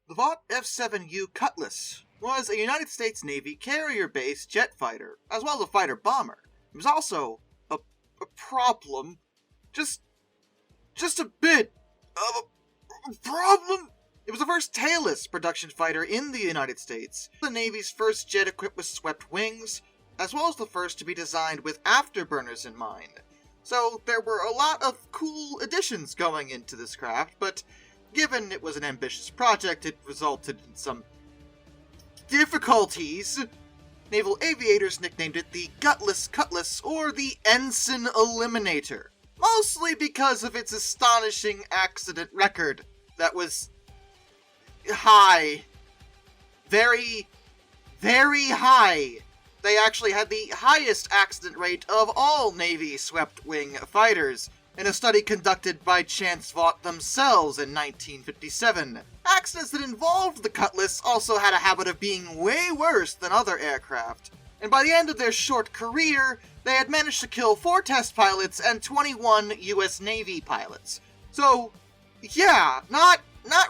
The Vought F7U Cutlass was a United States Navy carrier-based jet fighter, as well as a fighter-bomber. It was also a problem. Just a bit of a problem. It was the first tailless production fighter in the United States, the Navy's first jet equipped with swept wings, as well as the first to be designed with afterburners in mind. So there were a lot of cool additions going into this craft, but given it was an ambitious project, it resulted in some difficulties. Naval aviators nicknamed it the Gutless Cutlass or the Ensign Eliminator, mostly because of its astonishing accident record that was high. Very, very high. They actually had the highest accident rate of all Navy swept-wing fighters, in a study conducted by Chance Vought themselves in 1957. Accidents that involved the Cutlass also had a habit of being way worse than other aircraft, and by the end of their short career, they had managed to kill 4 test pilots and 21 US Navy pilots. So, yeah, not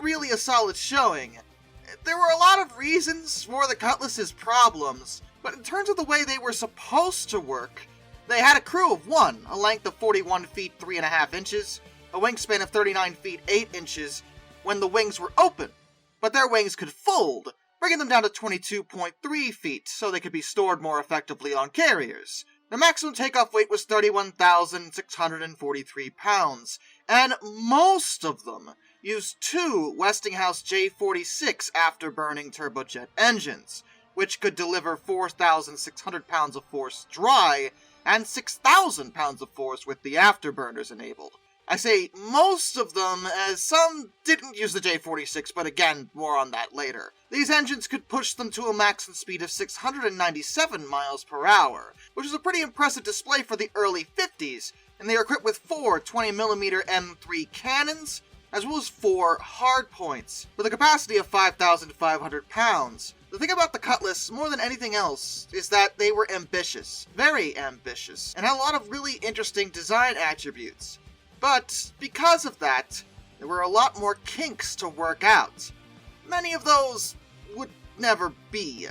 really a solid showing. There were a lot of reasons for the Cutlass's problems, but in terms of the way they were supposed to work, they had a crew of 1, a length of 41 feet 3.5 inches, a wingspan of 39 feet 8 inches when the wings were open, but their wings could fold, bringing them down to 22.3 feet so they could be stored more effectively on carriers. Their maximum takeoff weight was 31,643 pounds, and most of them used 2 Westinghouse J46 afterburning turbojet engines, which could deliver 4,600 pounds of force dry and 6,000 pounds of force with the afterburners enabled. I say most of them, as some didn't use the J46, but again, more on that later. These engines could push them to a maximum speed of 697 miles per hour, which is a pretty impressive display for the early 50s, and they are equipped with 4 20mm M3 cannons, as well as 4 hardpoints, with a capacity of 5,500 pounds. The thing about the Cutlass, more than anything else, is that they were ambitious, very ambitious, and had a lot of really interesting design attributes. But because of that, there were a lot more kinks to work out. Many of those would never be.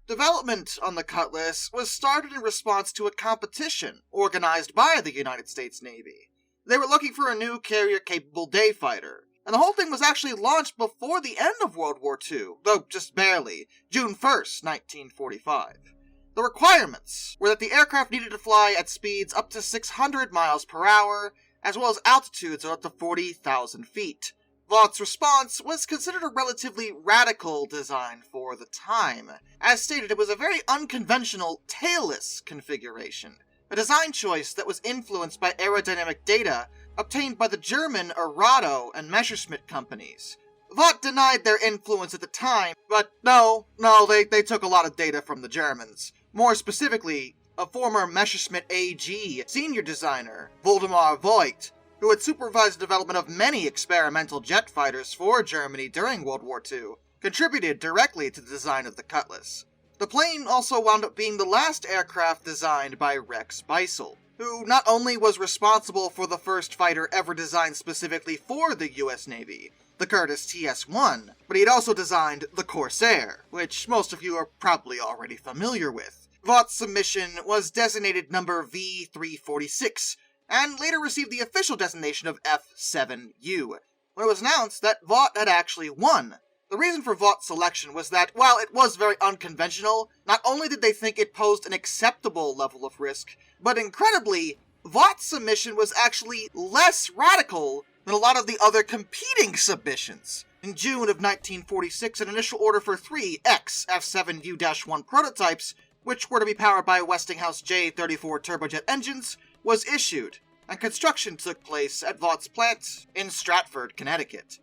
Development on the Cutlass was started in response to a competition organized by the United States Navy. They were looking for a new carrier-capable day fighter, and the whole thing was actually launched before the end of World War II, though just barely, June 1st, 1945. The requirements were that the aircraft needed to fly at speeds up to 600 miles per hour, as well as altitudes of up to 40,000 feet. Vaught's response was considered a relatively radical design for the time. As stated, it was a very unconventional tailless configuration, a design choice that was influenced by aerodynamic data obtained by the German Arado and Messerschmitt companies. Vought denied their influence at the time, but no, they took a lot of data from the Germans. More specifically, a former Messerschmitt AG senior designer, Waldemar Voigt, who had supervised the development of many experimental jet fighters for Germany during World War II, contributed directly to the design of the Cutlass. The plane also wound up being the last aircraft designed by Rex Beisel, who not only was responsible for the first fighter ever designed specifically for the US Navy, the Curtiss TS-1, but he had also designed the Corsair, which most of you are probably already familiar with. Vaught's submission was designated number V346, and later received the official designation of F7U, when it was announced that Vought had actually won. The reason for Vaught's selection was that, while it was very unconventional, not only did they think it posed an acceptable level of risk, but incredibly, Vaught's submission was actually less radical than a lot of the other competing submissions. In June of 1946, an initial order for 3 F7U-1 prototypes, which were to be powered by Westinghouse J34 turbojet engines, was issued, and construction took place at Vaught's plant in Stratford, Connecticut.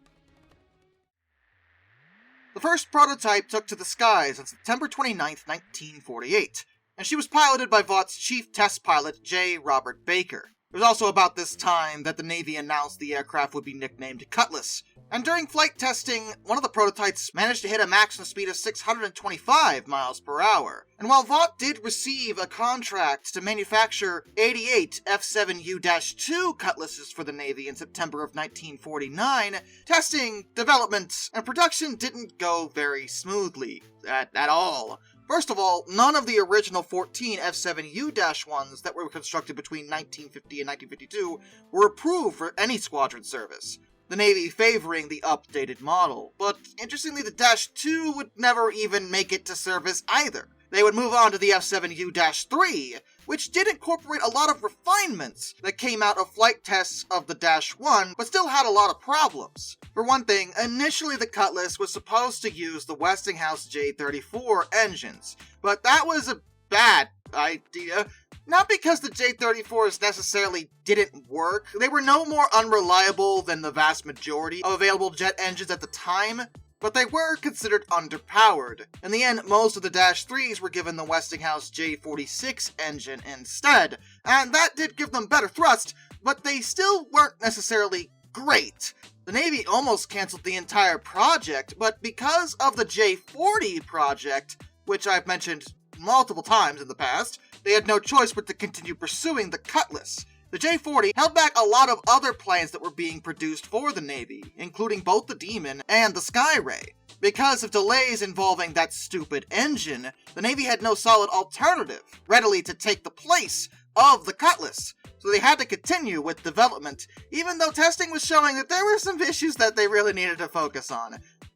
The first prototype took to the skies on September 29, 1948, and she was piloted by Vaught's chief test pilot J. Robert Baker. It was also about this time that the Navy announced the aircraft would be nicknamed Cutlass, and during flight testing, one of the prototypes managed to hit a maximum speed of 625 miles per hour. And while Vought did receive a contract to manufacture 88 F7U-2 Cutlasses for the Navy in September of 1949, testing, development, and production didn't go very smoothly at all. First of all, none of the original 14 F7U-1s that were constructed between 1950 and 1952 were approved for any squadron service, the Navy favoring the updated model. But interestingly, the Dash 2 would never even make it to service either. They would move on to the F7U-3, which did incorporate a lot of refinements that came out of flight tests of the Dash 1, but still had a lot of problems. For one thing, initially the Cutlass was supposed to use the Westinghouse J34 engines, but that was a bad idea. Not because the J34s necessarily didn't work, they were no more unreliable than the vast majority of available jet engines at the time, but they were considered underpowered. In the end, most of the Dash 3s were given the Westinghouse J46 engine instead, and that did give them better thrust, but they still weren't necessarily great. The Navy almost canceled the entire project, but because of the J40 project, which I've mentioned multiple times in the past, they had no choice but to continue pursuing the Cutlass. The J40 held back a lot of other planes that were being produced for the Navy, including both the Demon and the Skyray. Because of delays involving that stupid engine, the Navy had no solid alternative readily to take the place of the Cutlass, so they had to continue with development, even though testing was showing that there were some issues that they really needed to focus on.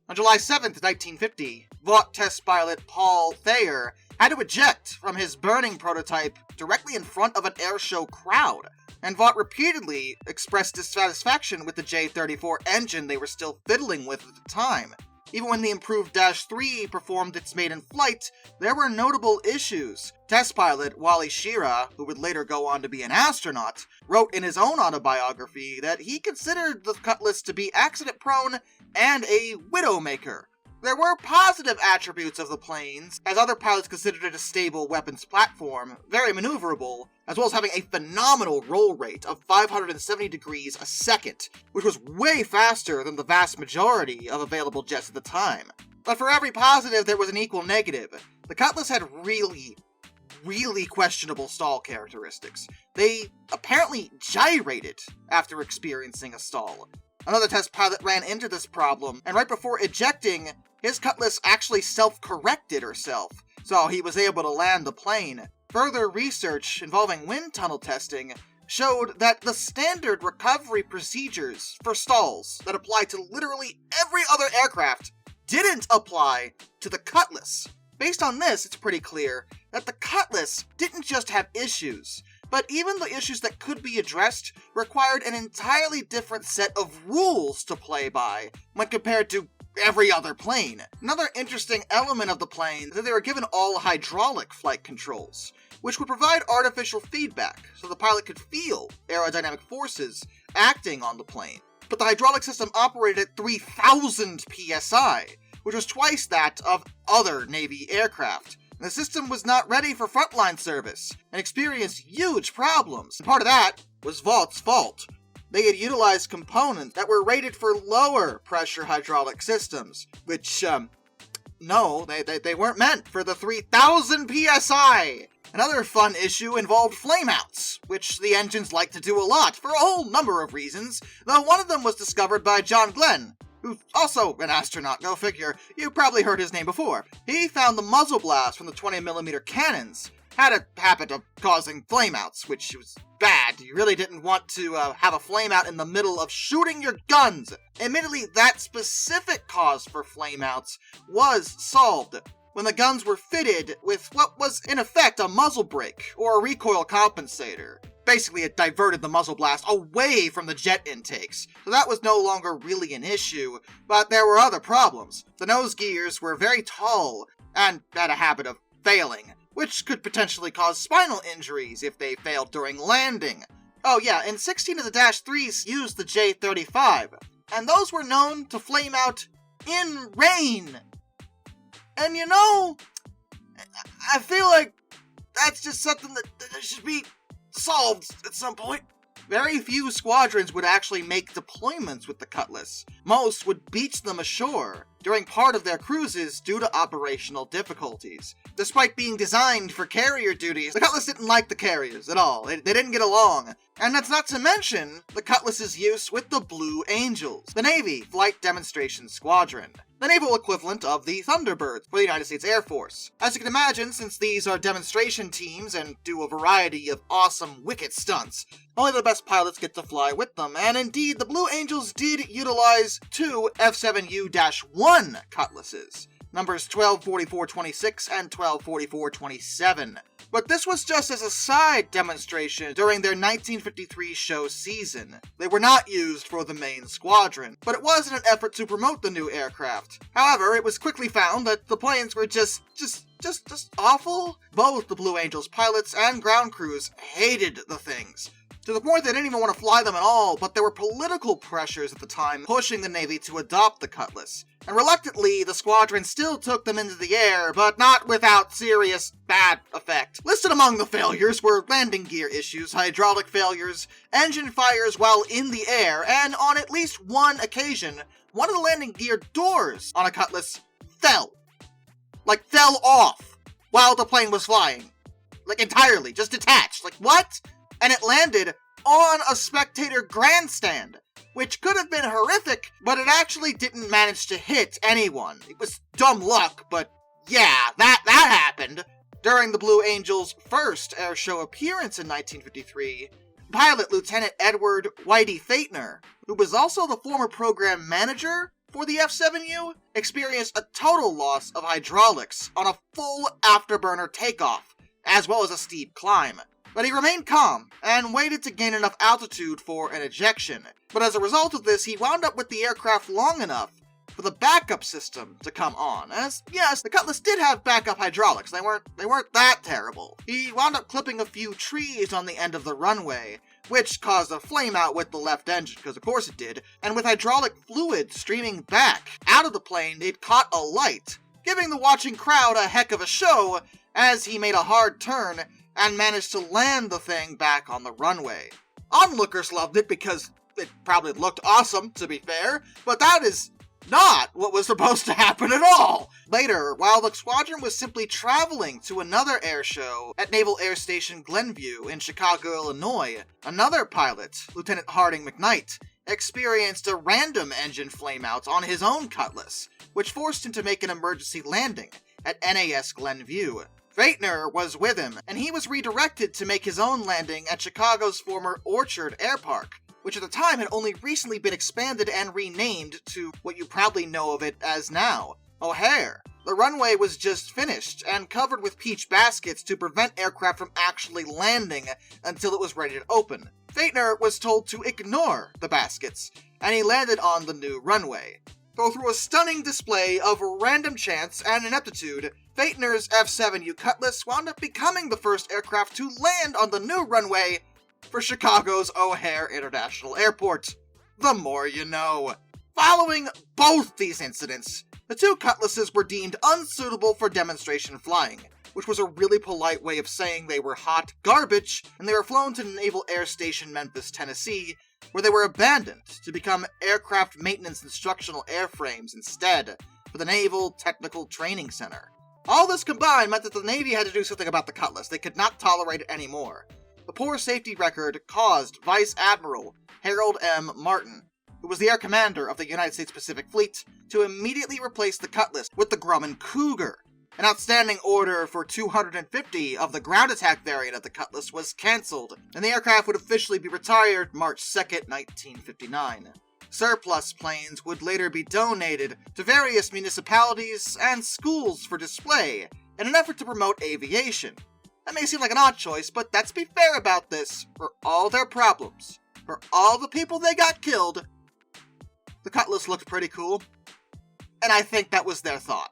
On July 7th, 1950, Vought test pilot Paul Thayer had to eject from his burning prototype directly in front of an airshow crowd, and Vought repeatedly expressed dissatisfaction with the J34 engine they were still fiddling with at the time. Even when the improved Dash 3 performed its maiden flight, there were notable issues. Test pilot Wally Schirra, who would later go on to be an astronaut, wrote in his own autobiography that he considered the Cutlass to be accident-prone and a widowmaker. There were positive attributes of the planes, as other pilots considered it a stable weapons platform, very maneuverable, as well as having a phenomenal roll rate of 570 degrees a second, which was way faster than the vast majority of available jets at the time. But for every positive, there was an equal negative. The Cutlass had really questionable stall characteristics. They apparently gyrated after experiencing a stall. Another test pilot ran into this problem, and right before ejecting, his Cutlass actually self-corrected herself, so he was able to land the plane. Further research involving wind tunnel testing showed that the standard recovery procedures for stalls that apply to literally every other aircraft didn't apply to the Cutlass. Based on this, it's pretty clear that the Cutlass didn't just have issues, but even the issues that could be addressed required an entirely different set of rules to play by when compared to every other plane. Another interesting element of the plane is that they were given all hydraulic flight controls, which would provide artificial feedback so the pilot could feel aerodynamic forces acting on the plane. But the hydraulic system operated at 3,000 psi, which was twice that of other Navy aircraft. The system was not ready for frontline service and experienced huge problems. And part of that was Vaught's fault. They had utilized components that were rated for lower pressure hydraulic systems, which, no, they weren't meant for the 3,000 psi. Another fun issue involved flameouts, which the engines like to do a lot for a whole number of reasons, though one of them was discovered by John Glenn, who's also an astronaut, go figure. You probably heard his name before. He found the muzzle blast from the 20mm cannons had a habit of causing flameouts, which was bad. You really didn't want to have a flameout in the middle of shooting your guns. Admittedly, that specific cause for flameouts was solved when the guns were fitted with what was in effect a muzzle brake or a recoil compensator. Basically, it diverted the muzzle blast away from the jet intakes, so that was no longer really an issue, but there were other problems. The nose gears were very tall and had a habit of failing, which could potentially cause spinal injuries if they failed during landing. Oh yeah, and 16 of the Dash 3s used the J35, and those were known to flame out in rain. And you know, I feel like that's just something that should be solved at some point. Very few squadrons would actually make deployments with the Cutlass. Most would beach them ashore during part of their cruises due to operational difficulties. Despite being designed for carrier duties, the Cutlass didn't like the carriers at all. They didn't get along. And that's not to mention the Cutlass's use with the Blue Angels, the Navy Flight Demonstration Squadron, the naval equivalent of the Thunderbirds for the United States Air Force. As you can imagine, since these are demonstration teams and do a variety of awesome wicked stunts, only the best pilots get to fly with them, and indeed the Blue Angels did utilize two F7U-1 Cutlasses, numbers 124426 and 124427. But this was just as a side demonstration during their 1953 show season. They were not used for the main squadron, but it was in an effort to promote the new aircraft. However, it was quickly found that the planes were just awful. Both the Blue Angels pilots and ground crews hated the things, to the point they didn't even want to fly them at all, but there were political pressures at the time pushing the Navy to adopt the Cutlass. And reluctantly, the squadron still took them into the air, but not without serious bad effect. Listed among the failures were landing gear issues, hydraulic failures, engine fires while in the air, and on at least one occasion, one of the landing gear doors on a Cutlass fell. Fell off while the plane was flying. Entirely, just detached. What? And it landed on a spectator grandstand, which could have been horrific, but it actually didn't manage to hit anyone. It was dumb luck, but yeah, that happened. During the Blue Angels' first airshow appearance in 1953, pilot Lieutenant Edward Whitey Theitner, who was also the former program manager for the F7U, experienced a total loss of hydraulics on a full afterburner takeoff, as well as a steep climb. But he remained calm and waited to gain enough altitude for an ejection. But as a result of this, he wound up with the aircraft long enough for the backup system to come on. As yes, the Cutlass did have backup hydraulics. They weren't that terrible. He wound up clipping a few trees on the end of the runway, which caused a flame out with the left engine, because of course it did. And with hydraulic fluid streaming back out of the plane, it caught alight, giving the watching crowd a heck of a show as he made a hard turn and managed to land the thing back on the runway. Onlookers loved it because it probably looked awesome, to be fair, but that is not what was supposed to happen at all. Later, while the squadron was simply traveling to another air show at Naval Air Station Glenview in Chicago, Illinois, another pilot, Lieutenant Harding McKnight, experienced a random engine flameout on his own Cutlass, which forced him to make an emergency landing at NAS Glenview. Theitner was with him, and he was redirected to make his own landing at Chicago's former Orchard Air Park, which at the time had only recently been expanded and renamed to what you probably know of it as now, O'Hare. The runway was just finished and covered with peach baskets to prevent aircraft from actually landing until it was ready to open. Theitner was told to ignore the baskets, and he landed on the new runway. Though through a stunning display of random chance and ineptitude, Theitner's F7U Cutlass wound up becoming the first aircraft to land on the new runway for Chicago's O'Hare International Airport. The more you know. Following both these incidents, the two Cutlasses were deemed unsuitable for demonstration flying, which was a really polite way of saying they were hot garbage, and they were flown to Naval Air Station Memphis, Tennessee, where they were abandoned to become aircraft maintenance instructional airframes instead for the Naval Technical Training Center. All this combined meant that the Navy had to do something about the Cutlass. They could not tolerate it anymore. The poor safety record caused Vice Admiral Harold M. Martin, who was the air commander of the United States Pacific Fleet, to immediately replace the Cutlass with the Grumman Cougar. An outstanding order for 250 of the ground attack variant of the Cutlass was cancelled, and the aircraft would officially be retired March 2nd, 1959. Surplus planes would later be donated to various municipalities and schools for display in an effort to promote aviation. That may seem like an odd choice, but let's be fair about this. For all their problems, for all the people they got killed, the Cutlass looked pretty cool, and I think that was their thought.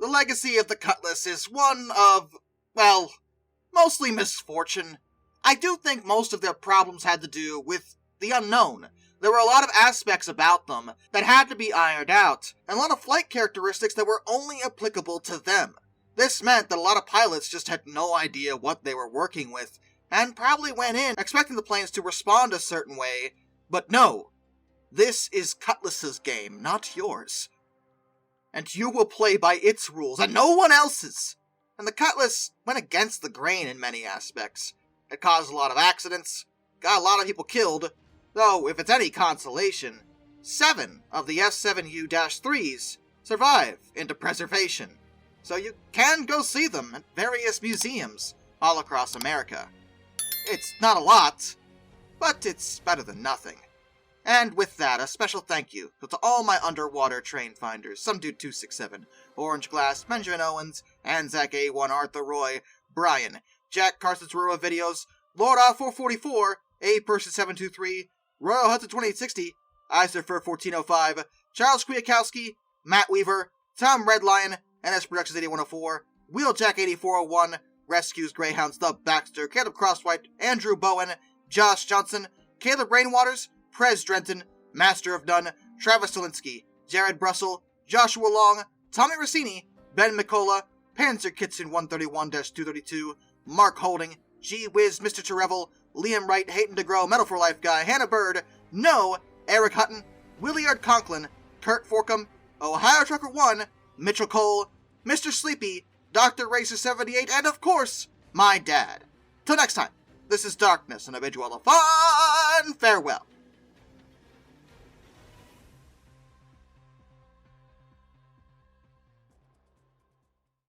The legacy of the Cutlass is one of, well, mostly misfortune. I do think most of their problems had to do with the unknown. There were a lot of aspects about them that had to be ironed out, and a lot of flight characteristics that were only applicable to them. This meant that a lot of pilots just had no idea what they were working with, and probably went in expecting the planes to respond a certain way, but no. This is Cutlass's game, not yours. And you will play by its rules, and no one else's. And the Cutlass went against the grain in many aspects. It caused a lot of accidents, got a lot of people killed, though if it's any consolation, 7 of the F7U-3s survive into preservation. So you can go see them at various museums all across America. It's not a lot, but it's better than nothing. And with that, a special thank you to all my underwater train finders, Some Dude 267, Orange Glass, Benjamin Owens, Anzac A1, Arthur Roy, Brian, Jack Carson's Rural Videos, Lord R444, A Person 723, Royal Hudson 2860, Iserfer 1405, Charles Kwiatkowski, Matt Weaver, Tom Redlion, NS Productions 8104, Wheeljack 8401, Rescues Greyhounds, The Baxter, Caleb Crosswhite, Andrew Bowen, Josh Johnson, Caleb Rainwaters, Prez Drenton, Master of None, Travis Solinsky, Jared Brussel, Joshua Long, Tommy Rossini, Ben McCullough, Panzer Kitson 131-232, Mark Holding, G Wiz, Mr. Terevel, Liam Wright, Hayden DeGrow, Metal for Life Guy, Hannah Bird, No, Eric Hutton, Williard Conklin, Kurt Forkham, Ohio Trucker 1, Mitchell Cole, Mr. Sleepy, Dr. Racer 78, and of course, my dad. Till next time, this is Darkness, and I bid you all a fond farewell.